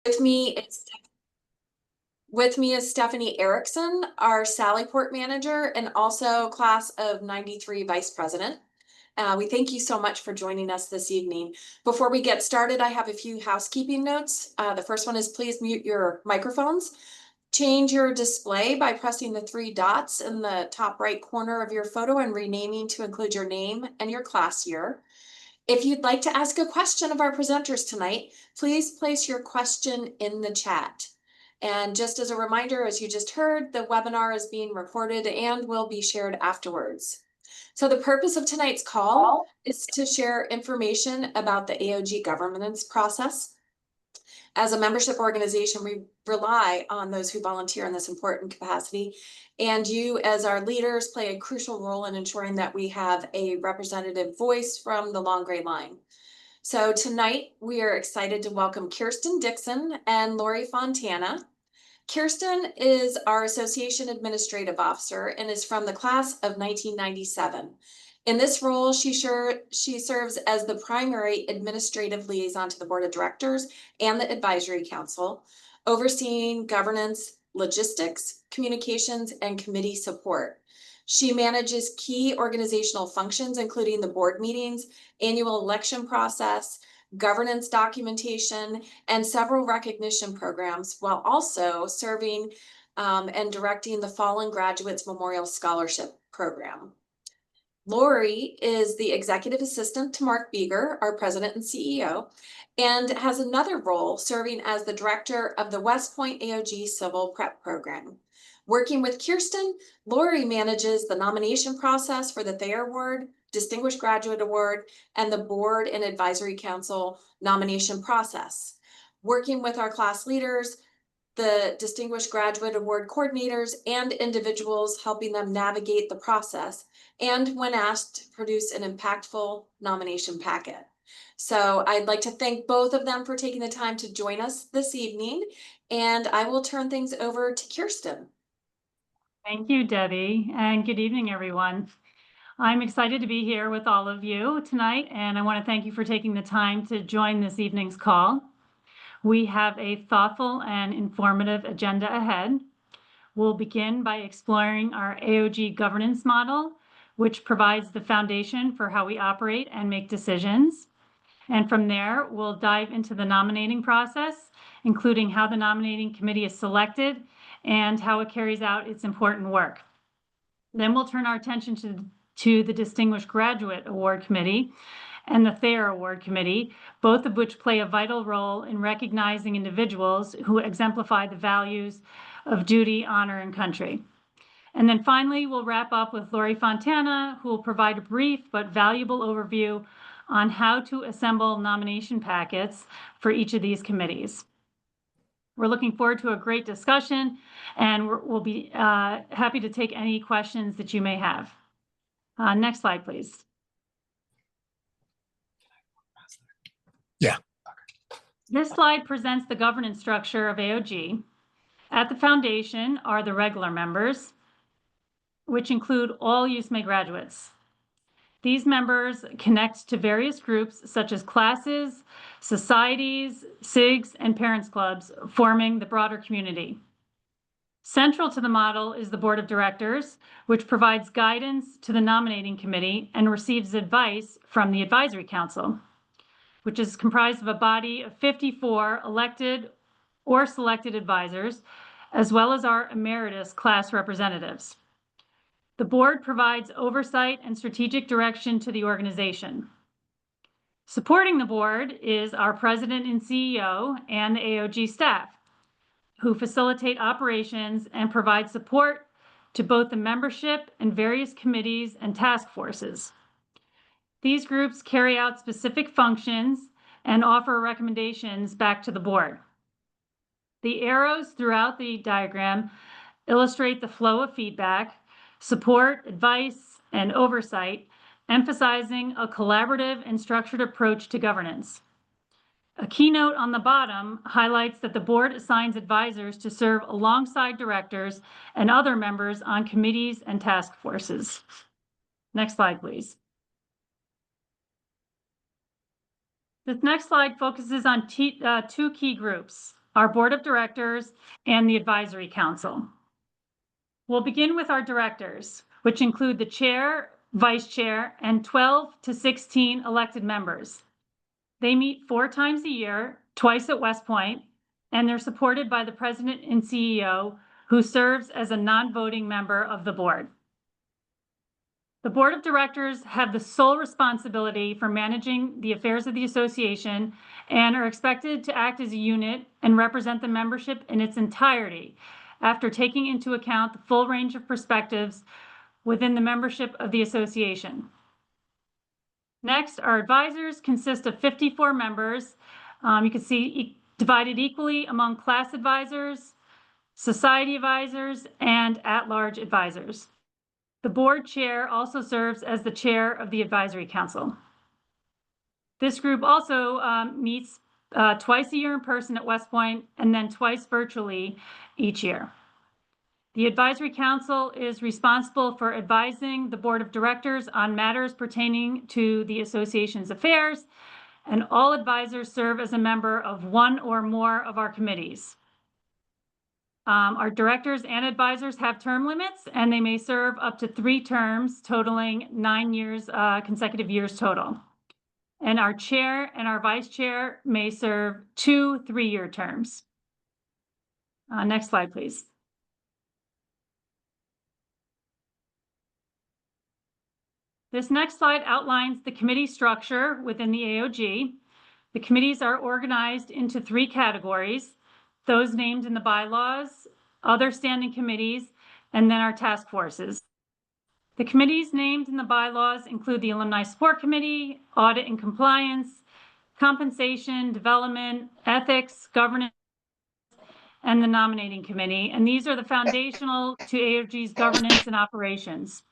With me is with me is Stephanie Erickson, our Sallyport manager, and also class of 93 vice president. We thank you so much for joining us this evening. Before we get started, I have a few housekeeping notes. The first one is please mute your microphones. Change your display by pressing the three dots in the top right corner of your photo and renaming to include your name and your class year. If you'd like to ask a question of our presenters tonight, please place your question in the chat. And just as a reminder, as you just heard, the webinar is being recorded and will be shared afterwards. So the purpose of tonight's call is to share information about the AOG governance process. As a membership organization, we rely on those who volunteer in this important capacity. And you, as our leaders, play a crucial role in ensuring that we have a representative voice from the long gray line. So tonight, we are excited to welcome Kirsten Dixon and Lori Fontana. Kirsten is our Association Administrative Officer and is from the class of 1997. In this role, she serves as the primary administrative liaison to the Board of Directors and the Advisory Council, overseeing governance, logistics, communications, and committee support. She manages key organizational functions, including the board meetings, annual election process, governance documentation, and several recognition programs, while also serving and directing the Fallen Graduates Memorial Scholarship Program. Lori is the executive assistant to Mark Beeger, our president and CEO, and has another role serving as the director of the West Point AOG Civil Prep Program. Working with Kirsten, Lori manages the nomination process for the Thayer Award, Distinguished Graduate Award, and the Board and Advisory Council nomination process. Working with our class leaders, the Distinguished Graduate Award coordinators, and individuals helping them navigate the process, and when asked, to produce an impactful nomination packet. So I'd like to thank both of them for taking the time to join us this evening, and I will turn things over to Kirsten. Thank you, Debbie, and good evening, everyone. I'm excited to be here with all of you tonight, and I want to thank you for taking the time to join this evening's call. We have a thoughtful and informative agenda ahead. We'll begin by exploring our AOG governance model, which provides the foundation for how we operate and make decisions. And from there, we'll dive into the nominating process, including how the nominating committee is selected and how it carries out its important work. Then we'll turn our attention to the Distinguished Graduate Award Committee and the Thayer Award Committee, both of which play a vital role in recognizing individuals who exemplify the values of duty, honor, and country. And then finally, we'll wrap up with Lori Fontana, who will provide a brief but valuable overview on how to assemble nomination packets for each of these committees. We're looking forward to a great discussion, and we'll be happy to take any questions that you may have. Next slide, please. Yeah. This slide presents the governance structure of AOG. At the foundation are the regular members, which include all USMA graduates. These members connect to various groups such as classes, societies, SIGs, and parents clubs, forming the broader community. Central to the model is the board of directors, which provides guidance to the nominating committee and receives advice from the advisory council, which is comprised of a body of 54 elected or selected advisors, as well as our emeritus class representatives. The board provides oversight and strategic direction to the organization. Supporting the board is our president and CEO and the AOG staff, who facilitate operations and provide support to both the membership and various committees and task forces. These groups carry out specific functions and offer recommendations back to the board. The arrows throughout the diagram illustrate the flow of feedback, support, advice, and oversight, emphasizing a collaborative and structured approach to governance. A keynote on the bottom highlights that the board assigns advisors to serve alongside directors and other members on committees and task forces. Next slide, please. This next slide focuses on two key groups. our board of directors, and the advisory council. We'll begin with our directors, which include the chair, vice chair, and 12 to 16 elected members. They meet 4 times a year, twice at West Point, and they're supported by the president and CEO, who serves as a non-voting member of the board. The board of directors have the sole responsibility for managing the affairs of the association and are expected to act as a unit and represent the membership in its entirety after taking into account the full range of perspectives within the membership of the association. Next, our advisors consist of 54 members. You can see divided equally among class advisors, society advisors, and at-large advisors. The board chair also serves as the chair of the advisory council. This group also meets twice a year in person at West Point and then twice virtually each year. The advisory council is responsible for advising the board of directors on matters pertaining to the association's affairs, and all advisors serve as a member of one or more of our committees. Our directors and advisors have term limits, and they may serve up to 3 terms, totaling 9 years, consecutive years total. And our chair and our vice chair may serve 2 3-year terms. Next slide, please. This next slide outlines the committee structure within the AOG. The committees are organized into 3 categories: those named in the bylaws, other standing committees, and then our task forces. The committees named in the bylaws include the Alumni Support Committee, Audit and Compliance, Compensation, Development, Ethics, Governance, and the Nominating Committee. And these are the foundational to AOG's governance and operations.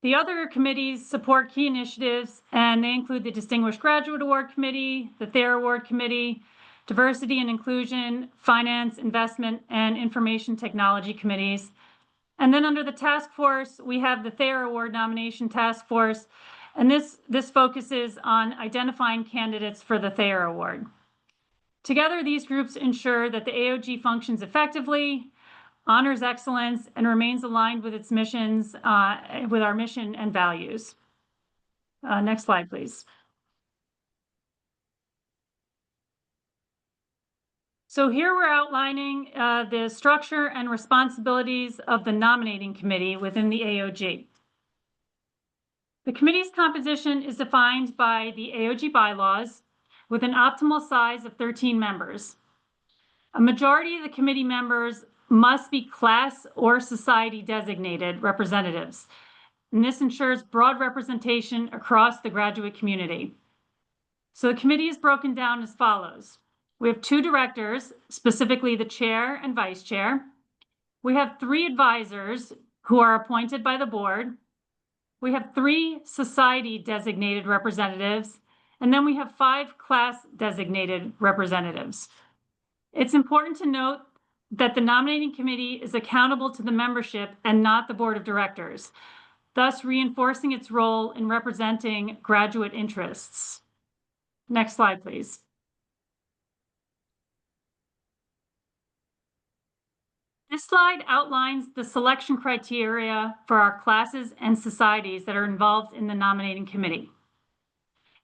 The other committees support key initiatives, and they include the Distinguished Graduate Award Committee, the Thayer Award Committee, Diversity and Inclusion, Finance, Investment, and Information Technology Committees. And then under the task force, we have the Thayer Award Nomination Task Force, and this focuses on identifying candidates for the Thayer Award. Together, these groups ensure that the AOG functions effectively, honors excellence, and remains aligned with its missions, with our mission and values. Next slide, please. So here we're outlining the structure and responsibilities of the nominating committee within the AOG. The committee's composition is defined by the AOG bylaws with an optimal size of 13 members. A majority of the committee members must be class or society designated representatives, and this ensures broad representation across the graduate community. So the committee is broken down as follows. We have 2 directors, specifically the chair and vice chair. We have 3 advisors who are appointed by the board. We have 3 society designated representatives, and then we have 5 class designated representatives. It's important to note that the nominating committee is accountable to the membership and not the board of directors, thus reinforcing its role in representing graduate interests. Next slide, please. This slide outlines the selection criteria for our classes and societies that are involved in the nominating committee.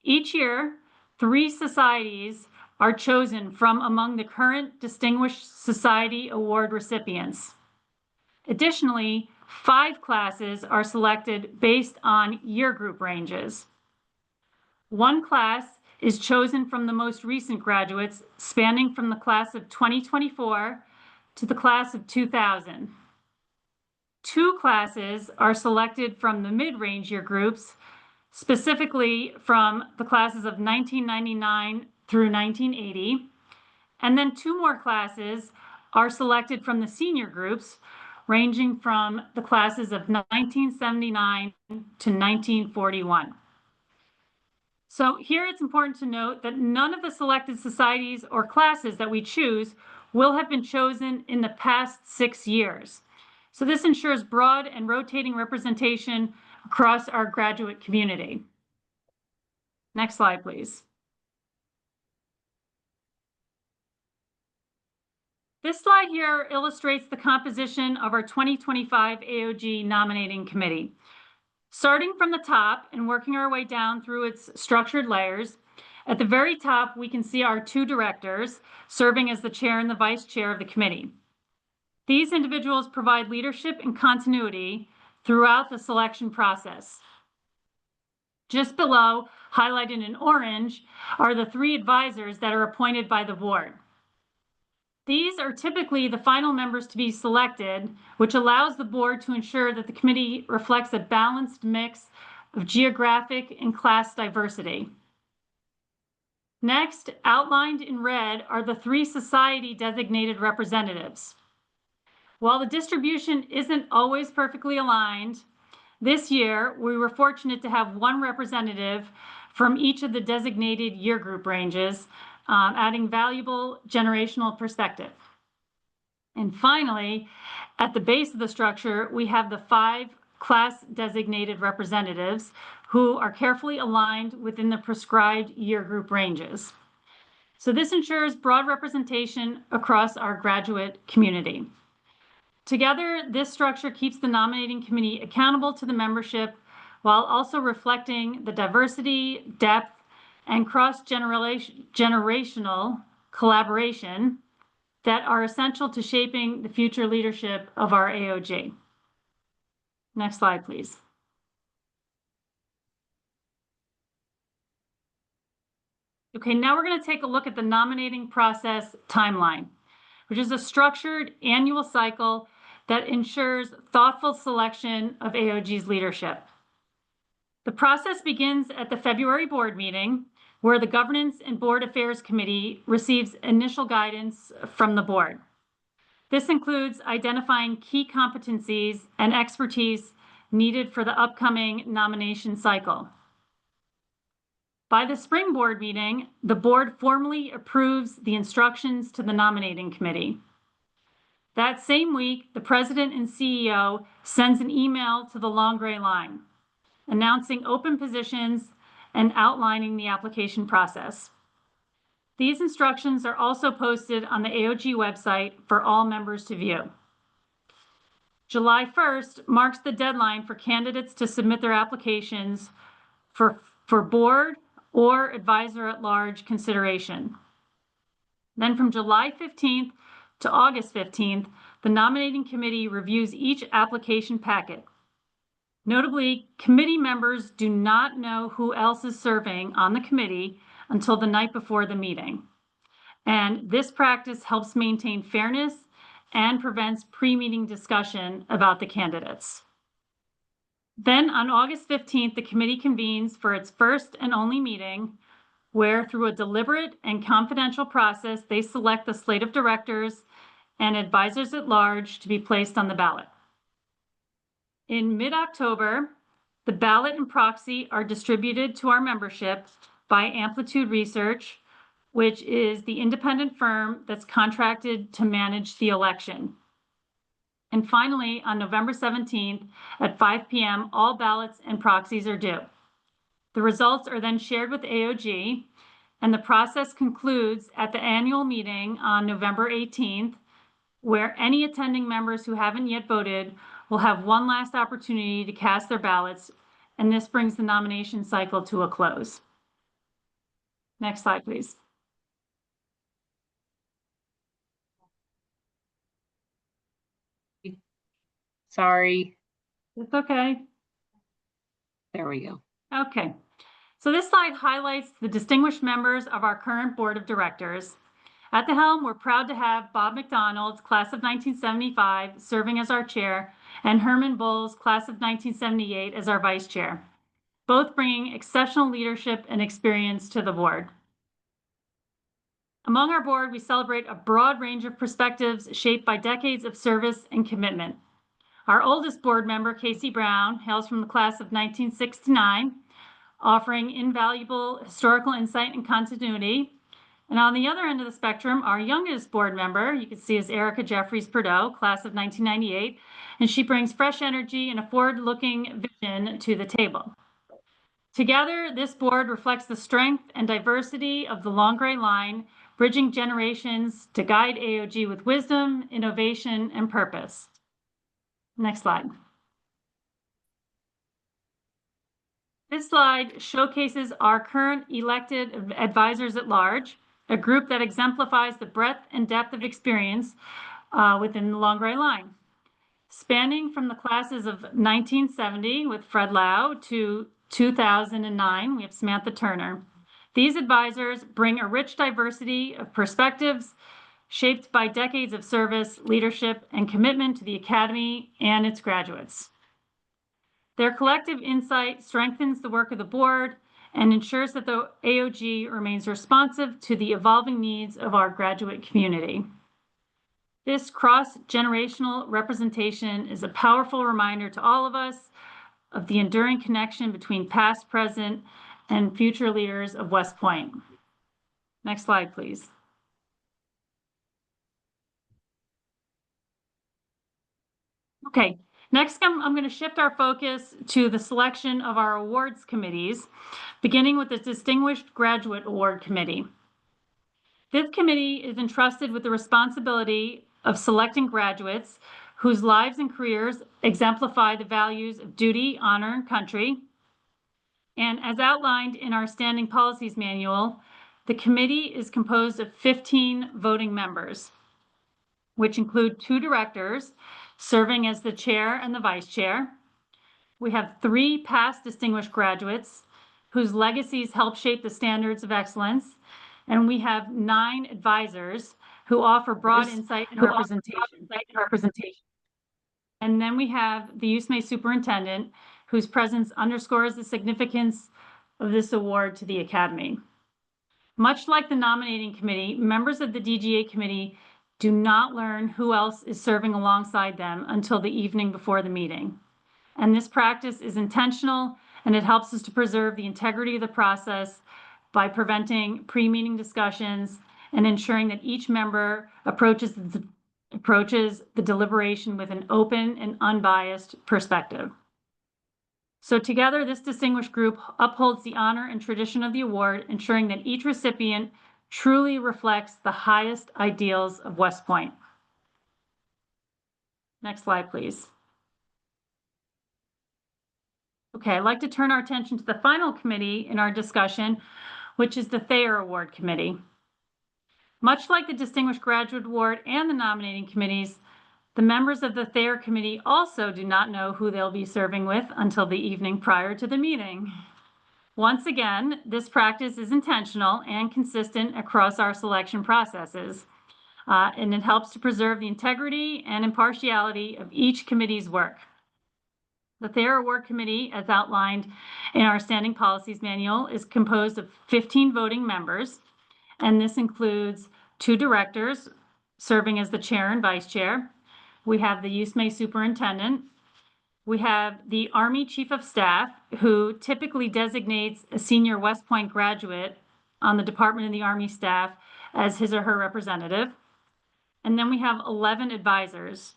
Each year, 3 societies are chosen from among the current Distinguished Society Award recipients. Additionally, 5 classes are selected based on year group ranges. 1 class is chosen from the most recent graduates, spanning from the class of 2024 to the class of 2000. 2 classes are selected from the mid-range year groups, specifically from the classes of 1999 through 1980. And then 2 more classes are selected from the senior groups, ranging from the classes of 1979 to 1941. So here it's important to note that none of the selected societies or classes that we choose will have been chosen in the past 6 years. So this ensures broad and rotating representation across our graduate community. Next slide, please. This slide here illustrates the composition of our 2025 AOG nominating committee. Starting from the top and working our way down through its structured layers, at the very top, we can see our two directors serving as the chair and the vice chair of the committee. These individuals provide leadership and continuity throughout the selection process. Just below, highlighted in orange, are the three advisors that are appointed by the board. These are typically the final members to be selected, which allows the board to ensure that the committee reflects a balanced mix of geographic and class diversity. Next, outlined in red, are the three society designated representatives. While the distribution isn't always perfectly aligned, this year we were fortunate to have one representative from each of the designated year group ranges, adding valuable generational perspective. And finally, at the base of the structure, we have the 5 class designated representatives who are carefully aligned within the prescribed year group ranges. So this ensures broad representation across our graduate community. Together, this structure keeps the nominating committee accountable to the membership while also reflecting the diversity, depth, and cross-generational collaboration that are essential to shaping the future leadership of our AOG. Next slide, please. Okay, now we're going to take a look at the nominating process timeline, which is a structured annual cycle that ensures thoughtful selection of AOG's leadership. The process begins at the February board meeting, where the Governance and Board Affairs Committee receives initial guidance from the board. This includes identifying key competencies and expertise needed for the upcoming nomination cycle. By the spring board meeting, the board formally approves the instructions to the nominating committee. That same week, the president and CEO sends an email to the long gray line, announcing open positions and outlining the application process. These instructions are also posted on the AOG website for all members to view. July 1st marks the deadline for candidates to submit their applications for board or advisor at large consideration. Then from July 15th to August 15th, the nominating committee reviews each application packet. Notably, committee members do not know who else is serving on the committee until the night before the meeting. And this practice helps maintain fairness and prevents pre-meeting discussion about the candidates. Then on August 15th, the committee convenes for its first and only meeting, where through a deliberate and confidential process, they select the slate of directors and advisors at large to be placed on the ballot. In mid-October, the ballot and proxy are distributed to our membership by Amplitude Research, which is the independent firm that's contracted to manage the election. And finally, on November 17th at 5 p.m., all ballots and proxies are due. The results are then shared with AOG, and the process concludes at the annual meeting on November 18th, where any attending members who haven't yet voted will have one last opportunity to cast their ballots, and this brings the nomination cycle to a close. Next slide, please. Sorry. It's okay. There we go. Okay. So this slide highlights the distinguished members of our current board of directors. At the helm, we're proud to have Bob McDonald, class of 1975, serving as our chair, and Herman Bowles, class of 1978, as our vice chair, both bringing exceptional leadership and experience to the board. Among our board, we celebrate a broad range of perspectives shaped by decades of service and commitment. Our oldest board member, Casey Brown, hails from the class of 1969, offering invaluable historical insight and continuity. And on the other end of the spectrum, our youngest board member, you can see, is Erica Jeffries Perdot, class of 1998, and she brings fresh energy and a forward-looking vision to the table. Together, this board reflects the strength and diversity of the long gray line, bridging generations to guide AOG with wisdom, innovation, and purpose. Next slide. This slide showcases our current elected advisors at large, a group that exemplifies the breadth and depth of experience within the Long Gray Line. Spanning from the classes of 1970 with Fred Lau to 2009, we have Samantha Turner. These advisors bring a rich diversity of perspectives shaped by decades of service, leadership, and commitment to the Academy and its graduates. Their collective insight strengthens the work of the board and ensures that the AOG remains responsive to the evolving needs of our graduate community. This cross-generational representation is a powerful reminder to all of us of the enduring connection between past, present, and future leaders of West Point. Next slide, please. Okay, next I'm going to shift our focus to the selection of our awards committees, beginning with the Distinguished Graduate Award Committee. This committee is entrusted with the responsibility of selecting graduates whose lives and careers exemplify the values of duty, honor, and country. And as outlined in our standing policies manual, the committee is composed of 15 voting members, which include 2 directors serving as the chair and the vice chair. We have 3 past distinguished graduates whose legacies help shape the standards of excellence. And we have 9 advisors who offer broad insight and representation. And then we have the USMA superintendent, whose presence underscores the significance of this award to the Academy. Much like the nominating committee, members of the DGA committee do not learn who else is serving alongside them until the evening before the meeting. And this practice is intentional, and it helps us to preserve the integrity of the process by preventing pre-meeting discussions and ensuring that each member approaches the deliberation with an open and unbiased perspective. So together, this distinguished group upholds the honor and tradition of the award, ensuring that each recipient truly reflects the highest ideals of West Point. Next slide, please. Okay, I'd like to turn our attention to the final committee in our discussion, which is the Thayer Award Committee. Much like the Distinguished Graduate Award and the nominating committees, the members of the Thayer Committee also do not know who they'll be serving with until the evening prior to the meeting. Once again, this practice is intentional and consistent across our selection processes, and it helps to preserve the integrity and impartiality of each committee's work. The Thayer Award Committee, as outlined in our standing policies manual, is composed of 15 voting members, and this includes 2 directors serving as the chair and vice chair. We have the USMA superintendent. We have the Army Chief of Staff, who typically designates a senior West Point graduate on the Department of the Army staff as his or her representative. And then we have 11 advisors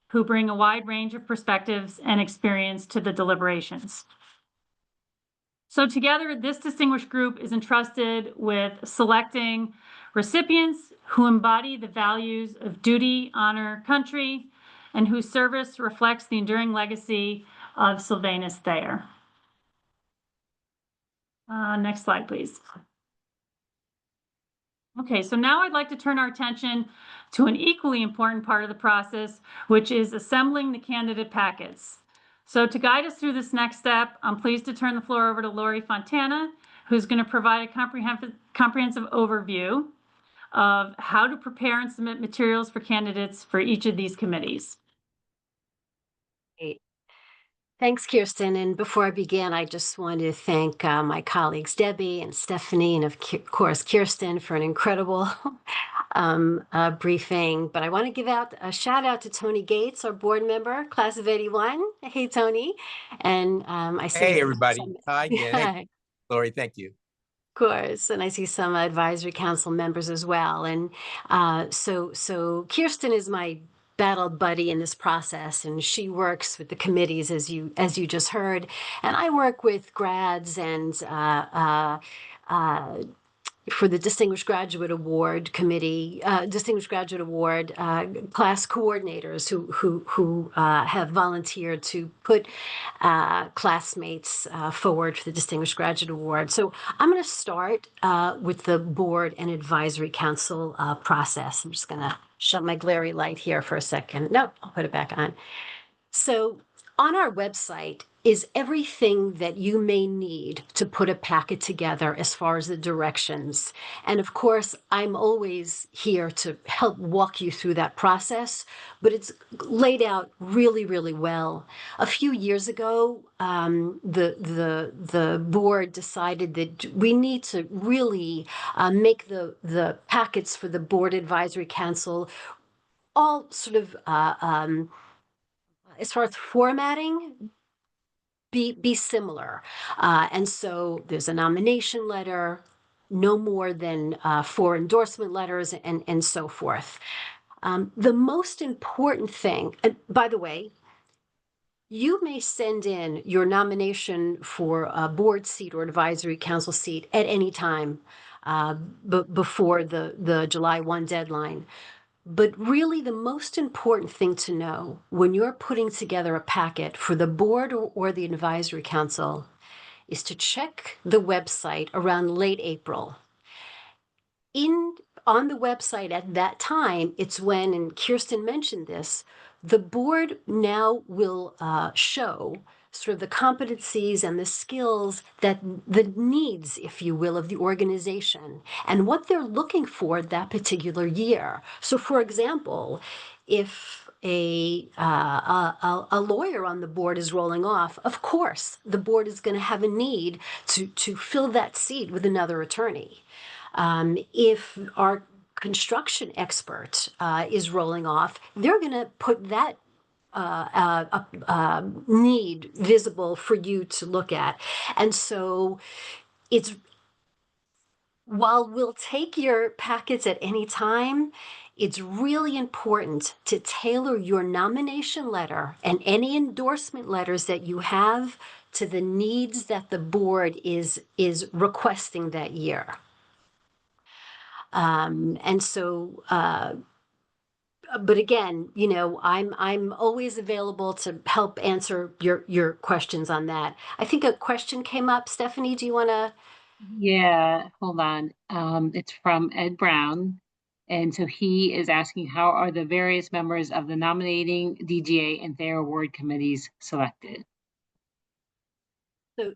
who bring a wide range of perspectives and experience to the deliberations. So together, this distinguished group is entrusted with selecting recipients who embody the values of duty, honor, country, and whose service reflects the enduring legacy of Sylvanus Thayer. Next slide, please. Okay, so now I'd like to turn our attention to an equally important part of the process, which is assembling the candidate packets. So to guide us through this next step, I'm pleased to turn the floor over to Lori Fontana, who's going to provide a comprehensive overview of how to prepare and submit materials for candidates for each of these committees. Great. Thanks, Kirsten. And before I begin, I just want to thank my colleagues, Debbie and Stephanie, and of course, Kirsten, for an incredible briefing. But I want to give out a shout out to Tony Gates, our board member, class of 81. Hey, Tony. And I see. Hey, everybody. Hi again. Hi. Hey, Lori, thank you. Of course, and I see some advisory council members as well. And so Kirsten is my battle buddy in this process, and she works with the committees as you just heard, and I work with grads and for the Distinguished Graduate Award Committee, Distinguished Graduate Award class coordinators who have volunteered to put classmates forward for the Distinguished Graduate Award. So I'm going to start with the board and advisory council process. I'm just going to shut my glary light here for a second. No, I'll put it back on. So on our website is everything that you may need to put a packet together as far as the directions. And of course, I'm always here to help walk you through that process, but it's laid out really, really well. A few years ago, the board decided that we need to really make the packets for the board advisory council all sort of as far as formatting, be similar. And so there's a nomination letter, no more than 4 endorsement letters, and so forth. The most important thing, and by the way, you may send in your nomination for a board seat or advisory council seat at any time before the July 1 deadline. But really, the most important thing to know when you're putting together a packet for the board or the advisory council is to check the website around late April. On the website at that time, it's when, and Kirsten mentioned this, the board now will show sort of the competencies and the skills that the needs, if you will, of the organization and what they're looking for that particular year. So, for example, if a lawyer on the board is rolling off, of course, the board is going to have a need to fill that seat with another attorney. If our construction expert is rolling off, they're going to put that need visible for you to look at. And so it's, while we'll take your packets at any time, it's really important to tailor your nomination letter and any endorsement letters that you have to the needs that the board is requesting that year. And so, but again, you know, I'm always available to help answer your questions on that. I think a question came up. Stephanie, do you want to? Yeah, hold on. It's from Ed Brown. And so he is asking, how are the various members of the nominating DGA and their award committees selected?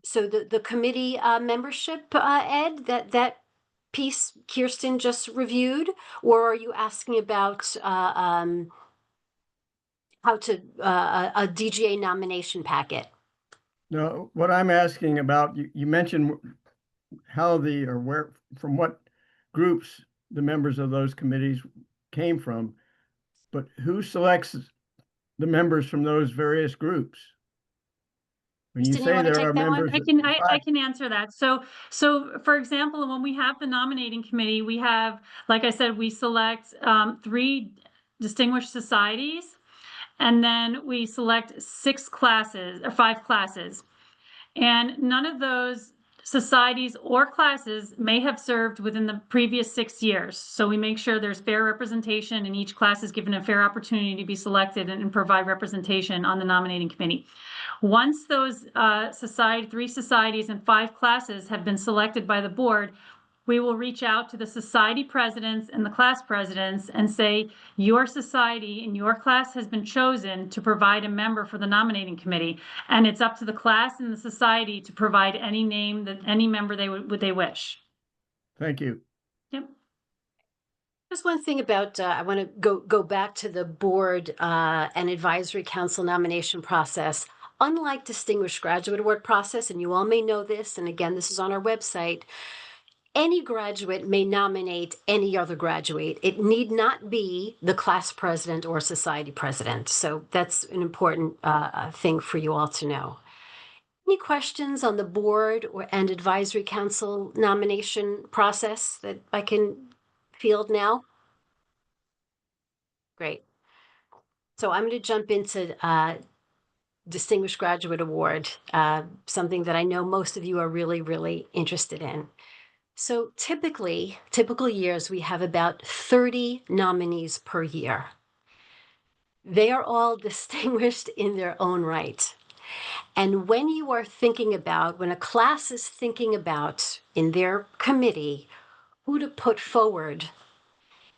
So the committee membership, Ed, that piece Kirsten just reviewed, or are you asking about how to a DGA nomination packet? No, what I'm asking about, you mentioned how or where, from what groups the members of those committees came from, but who selects the members from those various groups? When you Kristen, you say want to there take are that one? members. I can answer that. So for example, when we have the nominating committee, we have, like I said, we select 3 distinguished societies, and then we select 6 classes or 5 classes. And none of those societies or classes may have served within the previous 6 years. So we make sure there's fair representation and each class is given a fair opportunity to be selected and provide representation on the nominating committee. Once those 3 societies and 5 classes have been selected by the board, we will reach out to the society presidents and the class presidents and say, your society and your class has been chosen to provide a member for the nominating committee. And it's up to the class and the society to provide any name that any member they wish. Thank you. Yep. Just one thing about, I want to go back to the board and advisory council nomination process. Unlike Distinguished Graduate Award process, and you all may know this, and again, this is on our website, any graduate may nominate any other graduate. It need not be the class president or society president. So that's an important thing for you all to know. Any questions on the board and advisory council nomination process that I can field now? Great. So I'm going to jump into Distinguished Graduate Award, something that I know most of you are really, really interested in. So typical years, we have about 30 nominees per year. They are all distinguished in their own right. And when you are thinking about, when a class is thinking about in their committee who to put forward,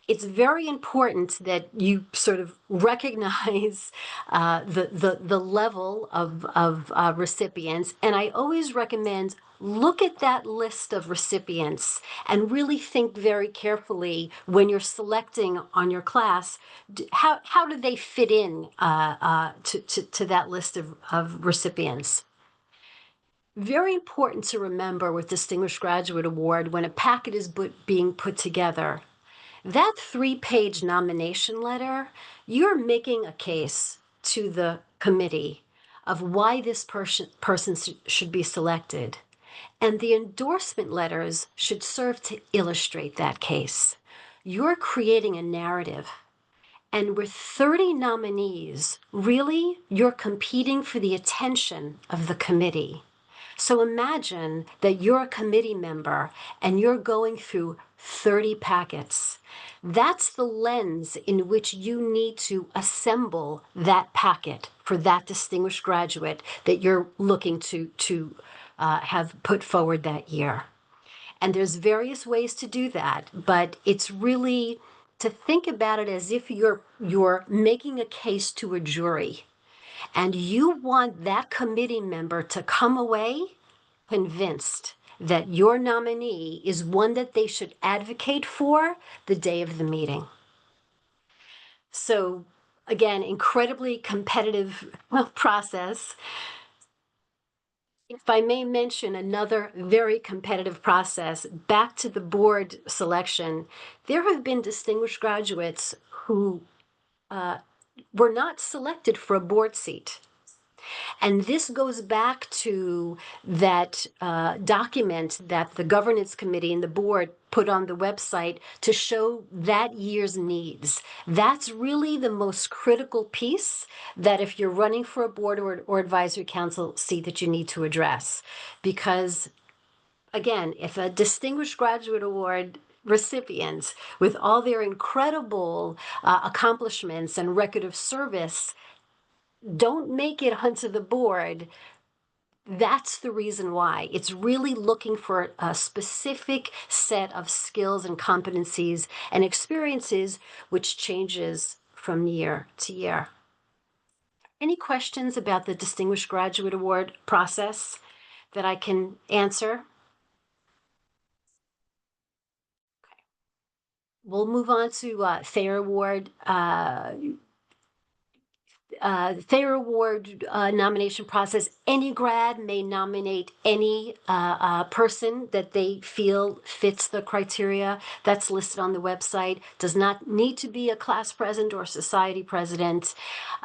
it's very important that you sort of recognize the level of recipients. And I always recommend look at that list of recipients and really think very carefully when you're selecting on your class, how do they fit in to that list of recipients? Very important to remember with Distinguished Graduate Award, when a packet is being put together, that 3-page nomination letter, you're making a case to the committee of why this person should be selected. And the endorsement letters should serve to illustrate that case. You're creating a narrative. And with 30 nominees, really, you're competing for the attention of the committee. So imagine that you're a committee member and you're going through 30 packets. That's the lens in which you need to assemble that packet for that distinguished graduate that you're looking to have put forward that year. And there's various ways to do that, but it's really to think about it as if you're making a case to a jury, and you want that committee member to come away convinced that your nominee is one that they should advocate for the day of the meeting. So again, incredibly competitive process. If I may mention another very competitive process, back to the board selection, there have been distinguished graduates who were not selected for a board seat. And this goes back to that document that the governance committee and the board put on the website to show that year's needs. That's really the most critical piece that if you're running for a board or advisory council seat that you need to address. Because again, if a distinguished graduate award recipients with all their incredible accomplishments and record of service don't make it onto the board, that's the reason why. It's really looking for a specific set of skills and competencies and experiences, which changes from year to year. Any questions about the Distinguished Graduate Award process that I can answer? Okay. We'll move on to Thayer Award. Thayer Award nomination process, any grad may nominate any person that they feel fits the criteria that's listed on the website. Does not need to be a class president or society president.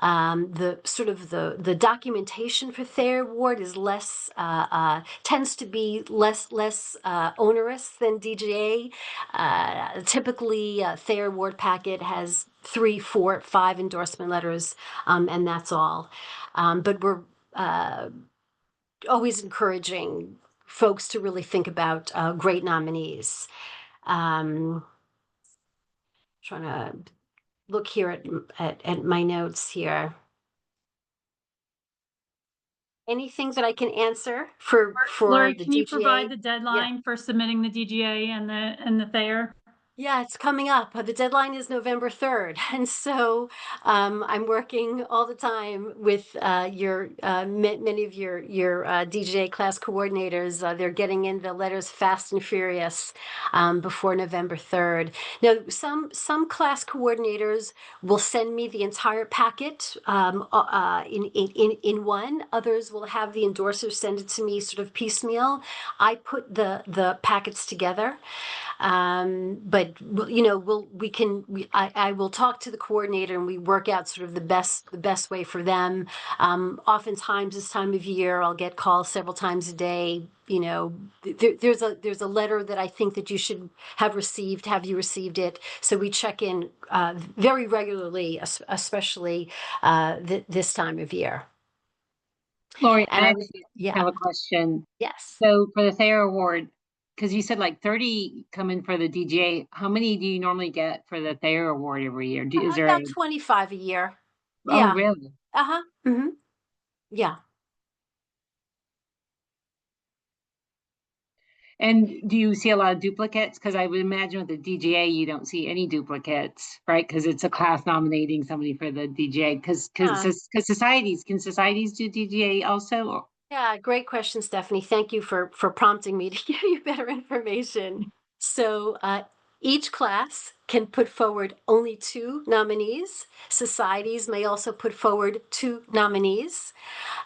The documentation for Thayer Award is less tends to be less onerous than DGA. Typically, Thayer Award packet has 3, 4, 5 endorsement letters, and that's all. But we're always encouraging folks to really think about great nominees. Trying to look here at my notes here. Anything that I can answer for Lori, the can you DGA? provide the deadline for submitting the DGA and the Thayer? Yeah, it's coming up. The deadline is November 3rd. And so I'm working all the time with many of your DJ class coordinators. They're getting in the letters fast and furious before November 3rd. Now, some class coordinators will send me the entire packet in one. Others will have the endorsers send it to me sort of piecemeal. I put the packets together. But I will talk to the coordinator and we work out sort of the best way for them. Oftentimes this time of year, I'll get calls several times a day. There's a letter that I think that you should have received. Have you received it? So we check in very regularly, especially this time of year. Lori, And I have a question. Yes. So for the Thayer Award, because you said like 30 come in for the DGA. How many do you normally get for the Thayer Award every year? Is there About 25 a year. oh, Yeah. really? Uh-huh. Hmm. Yeah. And do you see a lot of duplicates? Because I would imagine with the DGA, you don't see any duplicates, right? Because it's a class nominating somebody for the DGA. Because Uh, societies, can societies do DGA also? Yeah, great question, Stephanie. Thank you for prompting me to give you better information. So each class can put forward only 2 nominees. Societies may also put forward 2 nominees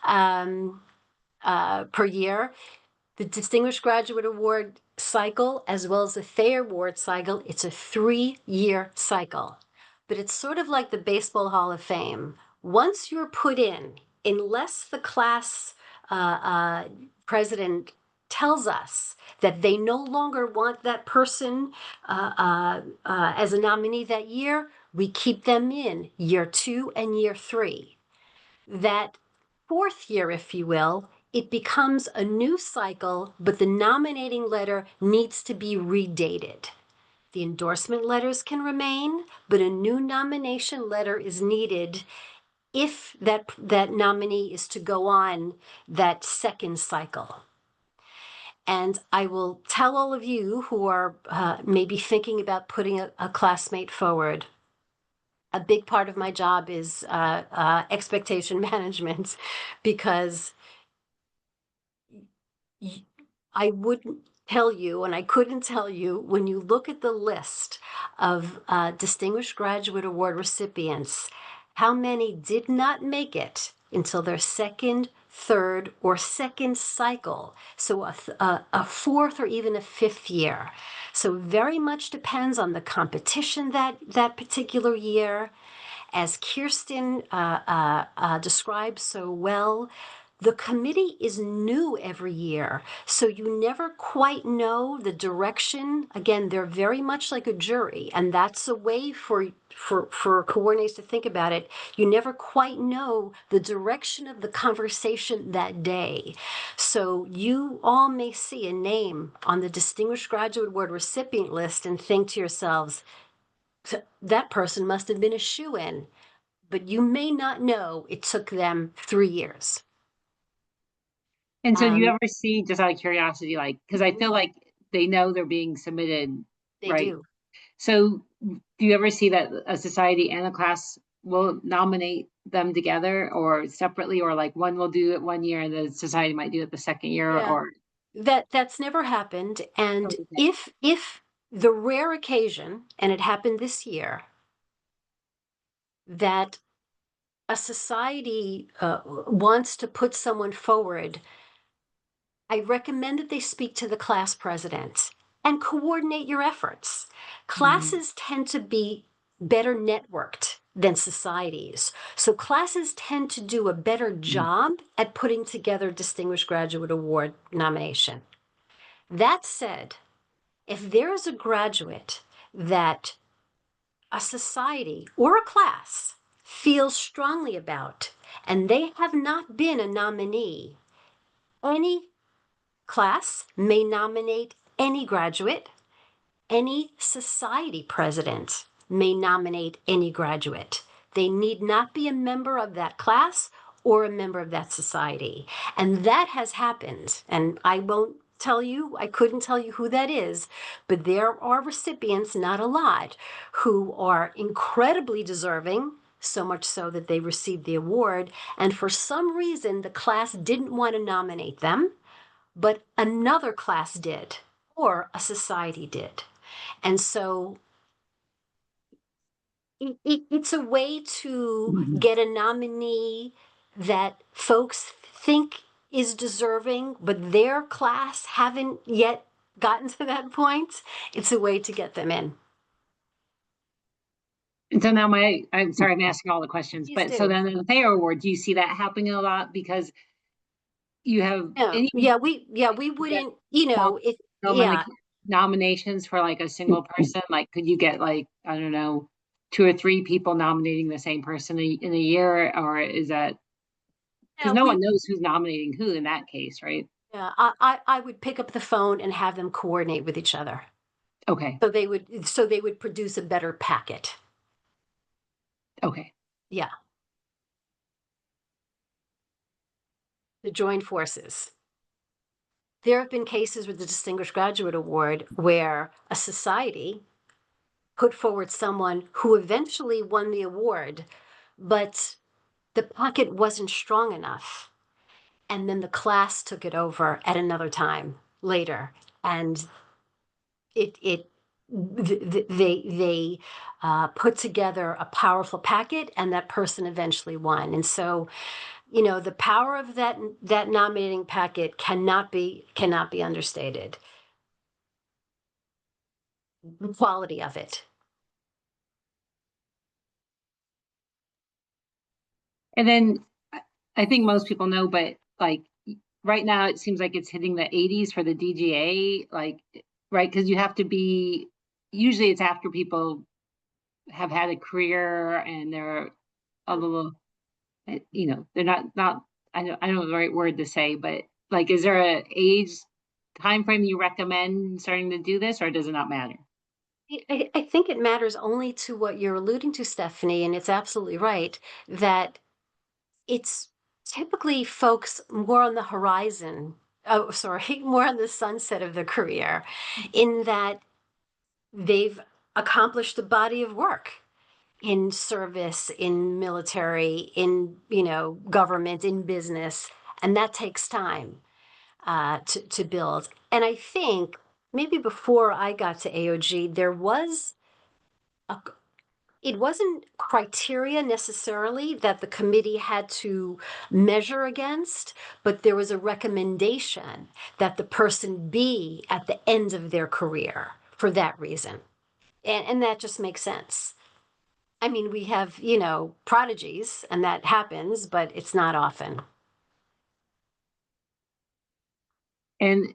per year. The Distinguished Graduate Award cycle, as well as the Thayer Award cycle, it's a 3-year cycle. But it's sort of like the Baseball Hall of Fame. Once you're put in, unless the class president tells us that they no longer want that person as a nominee that year, we keep them in year 2 and year 3. That 4th year, if you will, it becomes a new cycle, but the nominating letter needs to be redated. The endorsement letters can remain, but a new nomination letter is needed if that nominee is to go on that 2nd cycle. And I will tell all of you who are maybe thinking about putting a classmate forward, a big part of my job is expectation management, because I wouldn't tell you, and I couldn't tell you, when you look at the list of Distinguished Graduate Award recipients, how many did not make it until their 2nd, 3rd, or 2nd cycle. So a 4th or even a 5th year. So very much depends on the competition that particular year. As Kirsten described so well, the committee is new every year, so you never quite know the direction. Again, they're very much like a jury, and that's a way for coordinators to think about it. You never quite know the direction of the conversation that day. So you all may see a name on the Distinguished Graduate Award recipient list and think to yourselves, that person must have been a shoo-in, but you may not know it took them 3 years. And so do you ever see, just out of curiosity, like, because I feel like they know they're being submitted, They right? do. So do you ever see that a society and a class will nominate them together or separately, or like one will do it one year and the society might do it the second year, Yeah. or? That's never happened. And Okay. if the rare occasion, and it happened this year, that a society wants to put someone forward, I recommend that they speak to the class president and coordinate your efforts. Classes tend to be better networked than societies. So classes tend to do a better job at putting together Distinguished Graduate Award nomination. That said, if there is a graduate that a society or a class feels strongly about and they have not been a nominee, any class may nominate any graduate, any society president may nominate any graduate. They need not be a member of that class or a member of that society. And that has happened. And I won't tell you, I couldn't tell you who that is, but there are recipients, not a lot, who are incredibly deserving, so much so that they received the award. And for some reason, the class didn't want to nominate them, but another class did, or a society did. And so it's a way to get a nominee that folks think is deserving, but their class haven't yet gotten to that point. It's a way to get them in. And so now I'm sorry, I'm asking all the questions, Please but so do. then the Thayer Award, do you see that happening a lot? Because you have No, any we wouldn't, you know, it, yeah. nominations for like a single person? Like, could you get like, I don't know, 2 or 3 people nominating the same person in a year, or is that because Yeah, no one knows who's nominating who in that case, right? Yeah, I would pick up the phone and have them coordinate with each other. Okay, So they would produce a better packet. okay. Yeah. To join forces. There have been cases with the Distinguished Graduate Award where a society put forward someone who eventually won the award, but the packet wasn't strong enough. And then the class took it over at another time later. And they put together a powerful packet, and that person eventually won. And so, you know, the power of that nominating packet cannot be understated. The quality of it. And then I think most people know, but like right now, it seems like it's hitting the 80s for the DGA, like, right? Because you have to be, usually it's after people have had a career and they're a little, you know, they're not, I don't know the right word to say, but like, is there a age time frame you recommend starting to do this, or does it not matter? I think it matters only to what you're alluding to, Stephanie, and it's absolutely right that it's typically folks more on the horizon. Oh, sorry, more on the sunset of their career, in that they've accomplished a body of work in service, in military, in, you know, government, in business, and that takes time to build. And I think maybe before I got to AOG, there was a, it wasn't criteria necessarily that the committee had to measure against, but there was a recommendation that the person be at the end of their career for that reason. And that just makes sense. I mean, we have, you know, prodigies, and that happens, but it's not often. And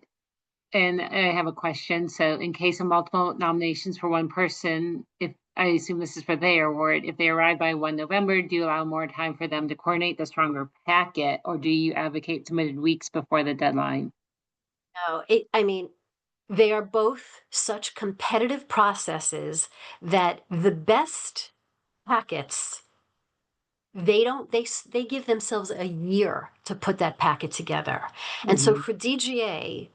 and I have a question. So in case of multiple nominations for one person, if I assume this is for their award, if they arrive by 1 November, do you allow more time for them to coordinate the stronger packet, or do you advocate submitted weeks before the deadline? No, I mean, they are both such competitive processes that the best packets, they give themselves a year to put that packet together. And so Mhm. for DGA,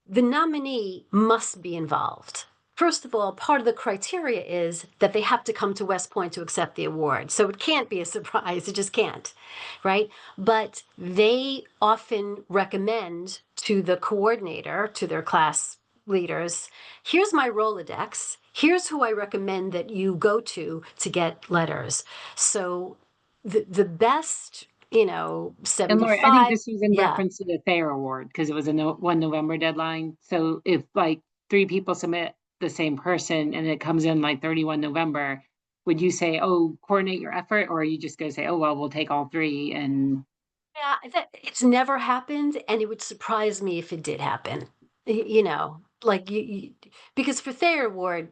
the nominee must be involved. First of all, part of the criteria is that they have to come to West Point to accept the award. So it can't be a surprise. It just can't, right? But they often recommend to the coordinator, to their class leaders, here's my Rolodex. Here's who I recommend that you go to get letters. So the best, you know, And Lori, I think 75, this was in yeah. reference to the Thayer Award because it was a 1 November deadline. So if like 3 people submit the same person and it comes in like 31 November, would you say, oh, coordinate your effort, or are you just gonna say, oh, well, we'll take all 3 and Yeah, it's never happened, and it would surprise me if it did happen. You know, like because for Thayer Award,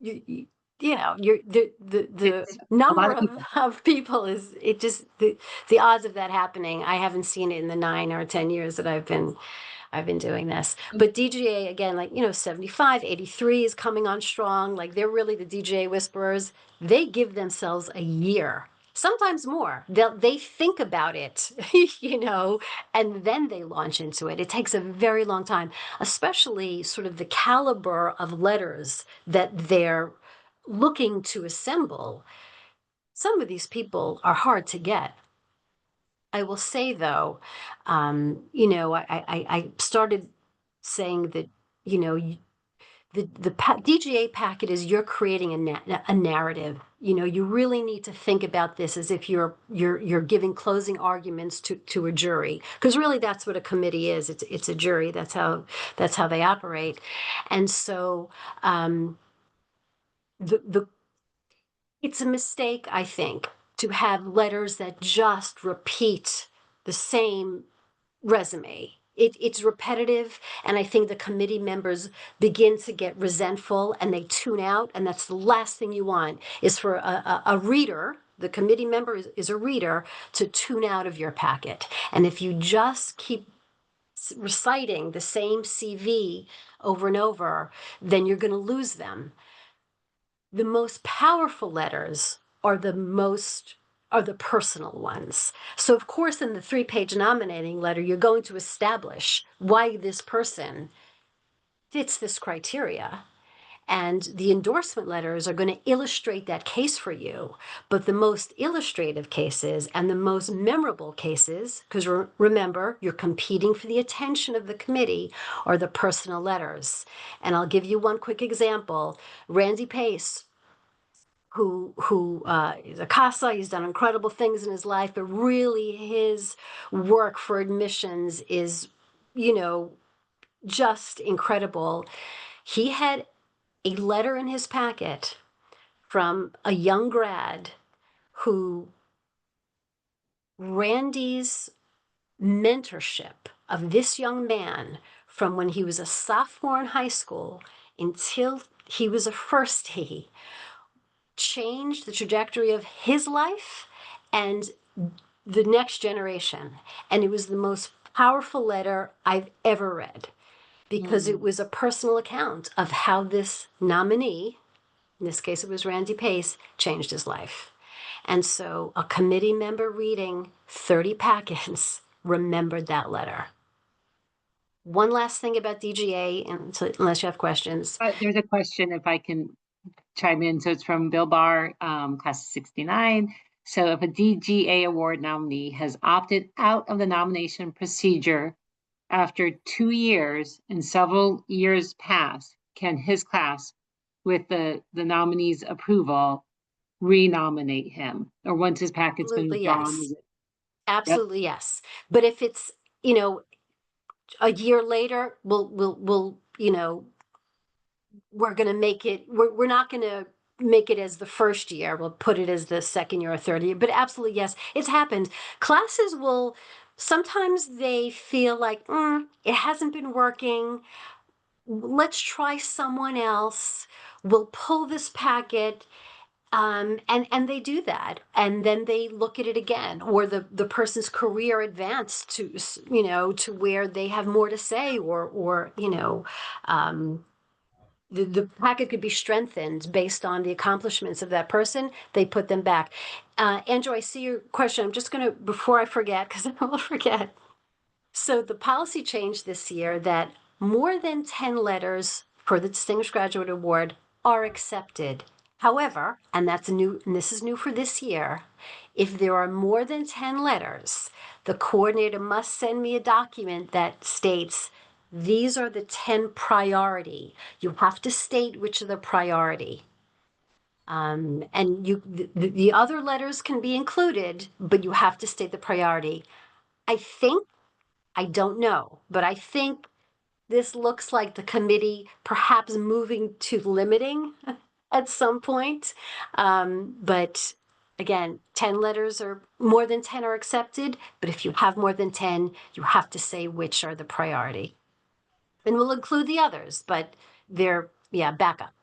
you, you know, you're the it's a lot number of people. of people is it just the odds of that happening. I haven't seen it in the 9 or 10 years that I've been doing this. But DGA, again, like, you know, 75, 83 is coming on strong. Like, they're really the DGA whisperers. They give themselves a year, sometimes more. They think about it, you know, and then they launch into it. It takes a very long time, especially sort of the caliber of letters that they're looking to assemble. Some of these people are hard to get. I will say though, you know, I started saying that, you know, DGA packet is you're creating a narrative. You know, you really need to think about this as if you're giving closing arguments to a jury, because really that's what a committee is. It's a jury. That's how they operate, and so the it's a mistake, I think, to have letters that just repeat the same resume. It's repetitive, and I think the committee members begin to get resentful and they tune out. And that's the last thing you want, is for a reader, the committee member is a reader, to tune out of your packet. And if you just keep reciting the same CV over and over, then you're going to lose them. The most powerful letters are the personal ones. So of course, in the 3-page nominating letter, you're going to establish why this person fits this criteria. And the endorsement letters are going to illustrate that case for you. But the most illustrative cases and the most memorable cases, because remember, you're competing for the attention of the committee, are the personal letters. And I'll give you one quick example. Randy Pace, who is a CASA, he's done incredible things in his life, but really his work for admissions is, just incredible. He had a letter in his packet from a young grad who Randy's mentorship of this young man from when he was a sophomore in high school until he was a firstie changed the trajectory of his life and the next generation. And it was the most powerful letter I've ever read because it was a personal account of how this nominee, in this case it was Randy Pace, changed his life. And so a committee member reading 30 packets remembered that letter. One last thing about DGA, and so, unless you have questions. There's a question if I can chime in. So it's from Bill Barr, class of 69. So if a DGA award nominee has opted out of the nomination procedure after 2 years and several years pass, can his class, with the nominee's approval, renominate him? Or once his packet's been Absolutely, withdrawn? yes. Is it? Absolutely, yes. But if it's, a year later, we'll we're going to make it, we're not going to make it as the first year. We'll put it as the second year or third year. But absolutely, yes, it's happened. Classes will, sometimes they feel like, it hasn't been working. Let's try someone else. We'll pull this packet. And they do that, and then they look at it again, or the person's career advanced to where they have more to say, or the packet could be strengthened based on the accomplishments of that person. They put them back. Andrew, I see your question. I'm just going to, before I forget, because I will forget. So the policy changed this year that more than 10 letters for the Distinguished Graduate Award are accepted. However, and that's new, and this is new for this year, if there are more than 10 letters, the coordinator must send me a document that states these are the 10 priority. You have to state which are the priority. And the other letters can be included, but you have to state the priority. I don't know, but I think this looks like the committee perhaps moving to limiting at some point. But again, 10 letters or more than 10 are accepted. But if you have more than 10, you have to say which are the priority. And we'll include the others, but they're, backup.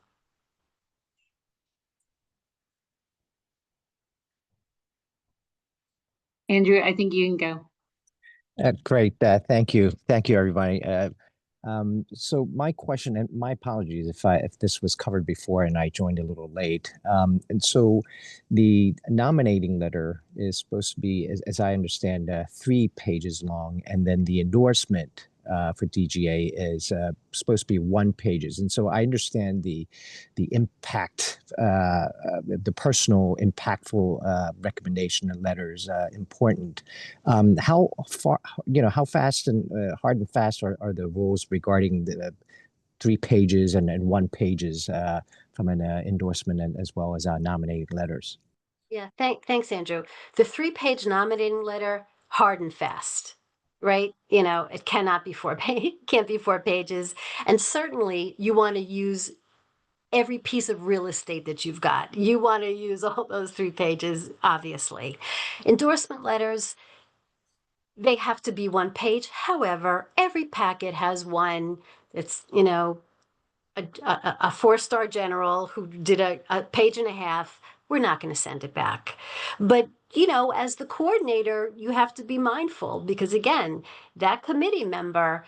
Andrew, I think you can go. Great. Thank you. Thank you, everybody. So my question, and my apologies if this was covered before and I joined a little late. And so the nominating letter is supposed to be, as I understand, 3 pages long, and then the endorsement for DGA is supposed to be 1 pages. And so I understand the impact, the personal impactful recommendation and letters important. How far, how fast and hard and fast are the rules regarding the 3 pages and 1 pages from an endorsement and as well as nominating letters? Yeah, thanks, Andrew. The 3-page nominating letter, hard and fast, right? It cannot be 4 can't be 4 pages. And certainly you want to use every piece of real estate that you've got. You want to use all those 3 pages, obviously. Endorsement letters, they have to be 1 page. However, every packet has one. It's, a 4-star general who did a page and a half. we're not going to send it back. But, you know, as the coordinator, you have to be mindful because, again, that committee member,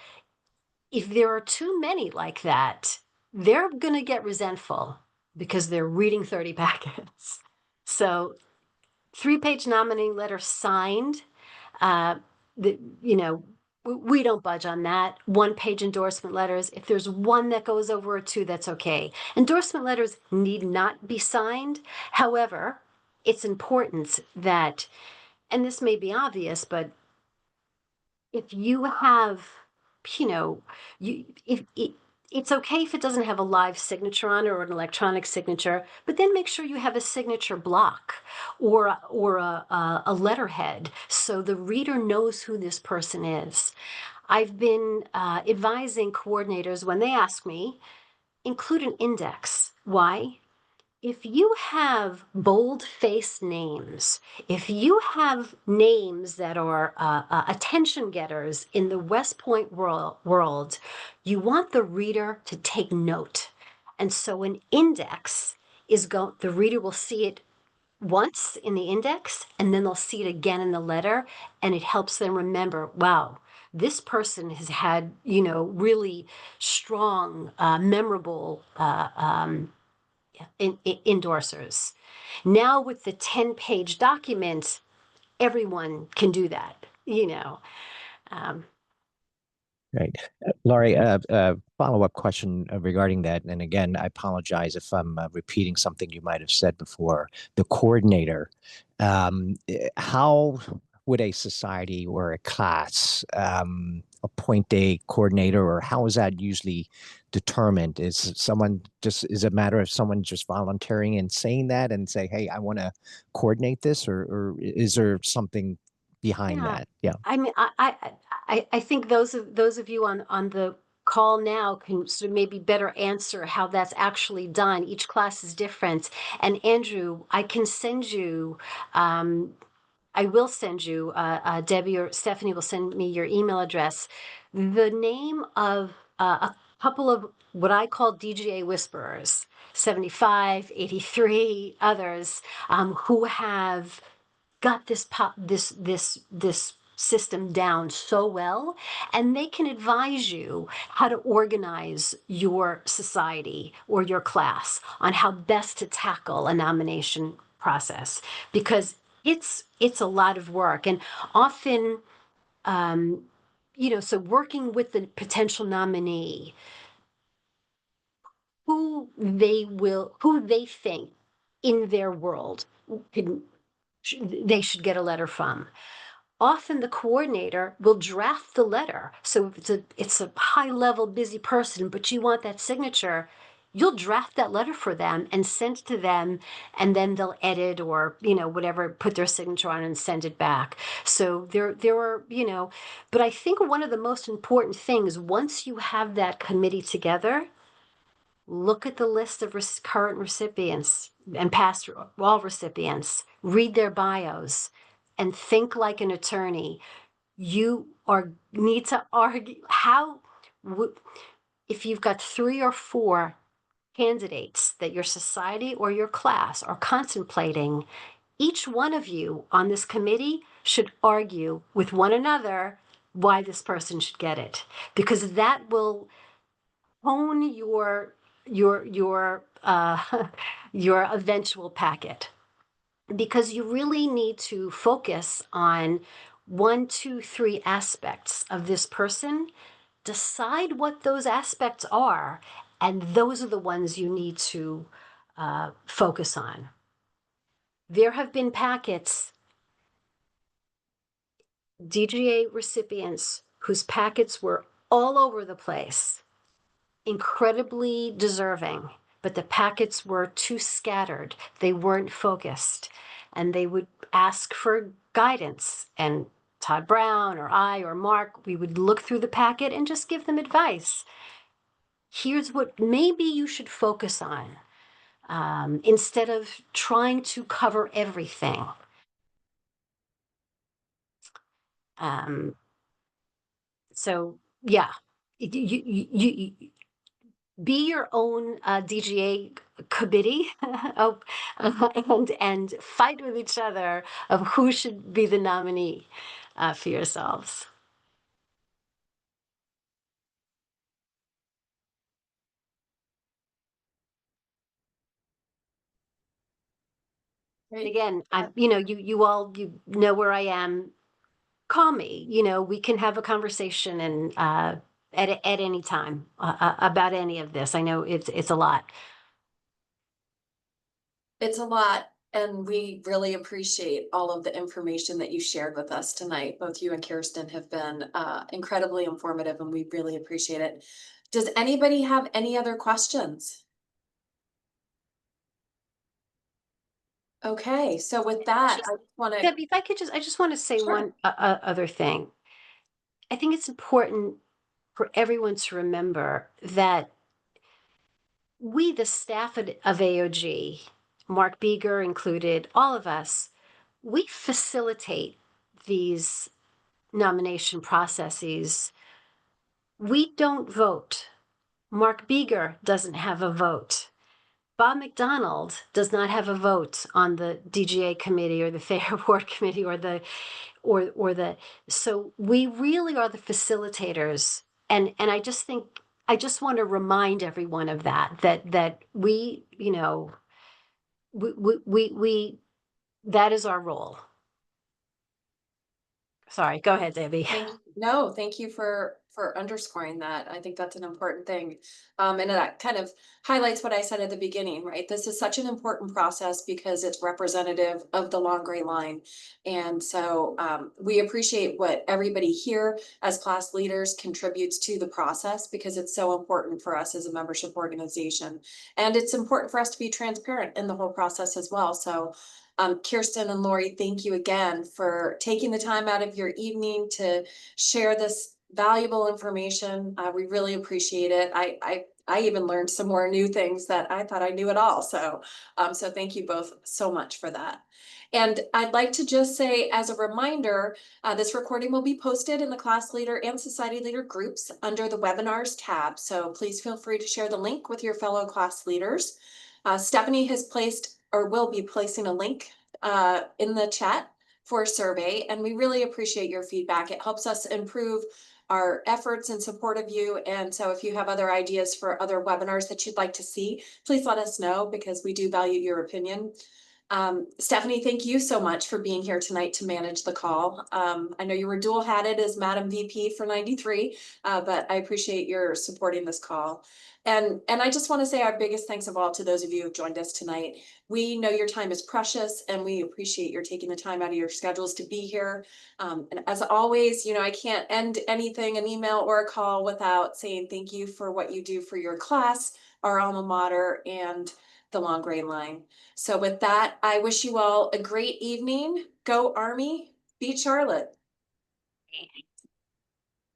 if there are too many like that, they're going to get resentful because they're reading 30 packets. So 3-page nominating letter signed, you know, we don't budge on that. 1-page endorsement letters. If there's one that goes over a 2, that's okay. Endorsement letters need not be signed. However, it's important that, and this may be obvious, but if you have, you know, it's okay if it doesn't have a live signature on it or an electronic signature, but then make sure you have a signature block or a letterhead so the reader knows who this person is. I've been advising coordinators when they ask me, include an index. Why? If you have bold-faced names, if you have names that are attention getters in the West Point world, you want the reader to take note. And so an index the reader will see it once in the index, and then they'll see it again in the letter, and it helps them remember, wow, this person has had, you know, really strong, memorable endorsers. Now with the 10-page document, everyone can do that, you know. Right. Laurie, follow-up question regarding that. And again, I apologize if I'm repeating something you might have said before. The coordinator, how would a society or a class appoint a coordinator, or how is that usually determined? Is it a matter of someone just volunteering and saying that and say, hey, I want to coordinate this, or is there something behind Yeah. that? Yeah. I mean, I think those of you on the call now can sort of maybe better answer how that's actually done. Each class is different. And Andrew, I can send you, I will send you, Debbie or Stephanie will send me your email address, the name of a couple of what I call DGA whisperers, 75, 83, others, who have got this system down so well, and they can advise you how to organize your society or your class on how best to tackle a nomination process, because it's a lot of work. And often, you know, so working with the potential nominee, who they think in their world they should get a letter from. Often the coordinator will draft the letter. So if it's a high level busy person, but you want that signature, you'll draft that letter for them and send it to them, and then they'll edit or, you know, whatever, put their signature on and send it back. So there are, you know, but I think one of the most important things, once you have that committee together, look at the list of current recipients and past all recipients, read their bios, and think like an attorney. You need to argue if you've got 3 or 4 candidates that your society or your class are contemplating, each one of you on this committee should argue with one another why this person should get it, because that will hone your your eventual packet, because you really need to focus on 1, 2, 3 aspects of this person, decide what those aspects are, and those are the ones you need to focus on. There have been packets, DGA recipients, whose packets were all over the place, incredibly deserving, but the packets were too scattered. They weren't focused, and they would ask for guidance. And Todd Brown or I or Mark, we would look through the packet and just give them advice. Here's what maybe you should focus on, instead of trying to cover everything. So yeah, be your own DGA committee oh, and fight with each other of who should be the nominee for yourselves. And again, you know where I am. Call me. We can have a conversation and at any time about any of this. I know it's a lot. It's a lot, and we really appreciate all of the information that you shared with us tonight. Both you and Kirsten have been incredibly informative, and we really appreciate it. Does anybody have any other questions? Okay, so with that, I want to. Debbie, if I just want to say Sure. one other thing. I think it's important for everyone to remember that we, the staff of AOG, Mark Beeger included, all of us, we facilitate these nomination processes. We don't vote. Mark Beeger doesn't have a vote. Bob McDonald does not have a vote on the DGA committee or the Fair Award committee or the so we really are the facilitators. And I just think I just want to remind everyone of that we, we that is our role. Sorry, go ahead, Debbie. Thank you for underscoring that. I think that's an important thing. And that kind of highlights what I said at the beginning, right? This is such an important process because it's representative of the long gray line. And so we appreciate what everybody here as class leaders contributes to the process because it's so important for us as a membership organization. And it's important for us to be transparent in the whole process as well. So Kirsten and Lori, thank you again for taking the time out of your evening to share this valuable information. We really appreciate it. I even learned some more new things that I thought I knew it all. So thank you both so much for that. And I'd like to just say as a reminder, this recording will be posted in the class leader and society leader groups under the webinars tab. So please feel free to share the link with your fellow class leaders. Stephanie has placed or will be placing a link in the chat for a survey, and we really appreciate your feedback. It helps us improve our efforts in support of you. And so if you have other ideas for other webinars that you'd like to see, please let us know because we do value your opinion. Stephanie, thank you so much for being here tonight to manage the call. I know you were dual hatted as Madam VP for 93, but I appreciate your supporting this call. And I just want to say our biggest thanks of all to those of you who joined us tonight. We know your time is precious and we appreciate your taking the time out of your schedules to be here. And as always, I can't end anything, an email or a call without saying thank you for what you do for your class, our alma mater, and the Long Gray Line. So with that, I wish you all a great evening. Go Army, beat Charlotte.